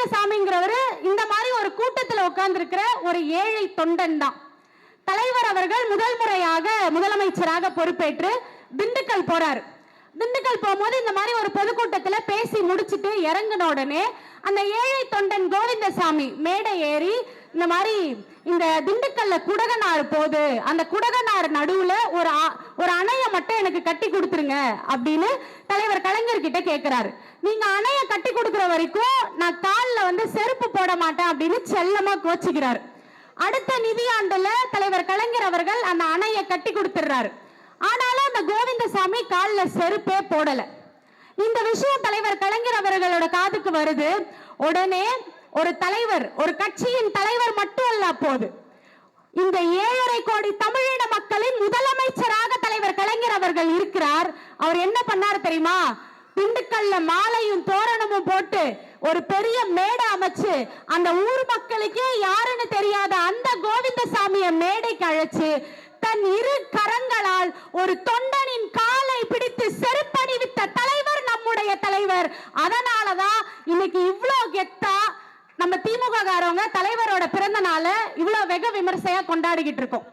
கோவிந்தசாமிங்கிறவரு இந்த மாதிரி ஒரு கூட்டத்தில் உட்கார்ந்து இருக்கிற ஒரு ஏழை தொண்டன் தான். தலைவர் அவர்கள் முதல் முறையாக முதலமைச்சராக பொறுப்பேற்று திண்டுக்கல் போறாரு. திண்டுக்கல் போகும்போது இந்த மாதிரி ஒரு பொதுக்கூட்டத்தில் பேசி முடிச்சுட்டு இறங்கின உடனே அந்த ஏழை தொண்டன் கோவிந்தசாமி மேடை ஏறி இந்த மாதிரி இந்த திண்டுக்கல்ல குடகனாறு போது அந்த குடகனாறு நடுவுல ஒரு அணையை மட்டும் எனக்கு கட்டி கொடுத்துருங்க அப்படின்னு தலைவர் கலைஞர் கிட்ட கேட்கிறாரு. நீங்க அணையை கட்டி கொடுக்குற வரைக்கும் நான் காலில் செருப்பு போட மாட்டேன் அப்படின்னு செல்லமா கோச்சிக்கிறாரு. அடுத்த நிதியாண்டுல தலைவர் கலைஞர் அவர்கள் அந்த அணையை கட்டி கொடுத்துறாரு. ஆனாலும் அந்த கோவிந்தசாமி காலில் செருப்பே போடல. இந்த விஷயம் தலைவர் கலைஞர் அவர்களோட காதுக்கு வருது. உடனே ஒரு தலைவர், ஒரு கட்சியின் தலைவர் மட்டும் அல்ல, போது இந்த 7.5 கோடி தமிழின மக்களின் முதலமைச்சராக தலைவர் கலைஞர் அவர்கள் இருக்கிறார். அவர் என்ன பண்ணார் தெரியுமா? திண்டுக்கல்ல மாலையும் தோரணமும் போட்டு ஒரு பெரிய மேடை அமைச்சு அந்த ஊர் மக்களுக்கே யாருன்னு தெரியாத அந்த கோவிந்தசாமியை மேடைக்கு அழைச்சு தன் இரு கரங்களால் ஒரு தொண்டனின் காலை பிடித்து செருப்பணிவித்த தலைவர் நம்முடைய தலைவர். அதனாலதான் இன்னைக்கு இவ்வளவு கெத்தா நம்ம திமுக காரவங்க தலைவரோட பிறந்த நாளை இவ்வளவு வெகு விமர்சையா கொண்டாடிக்கிட்டு இருக்கோம்.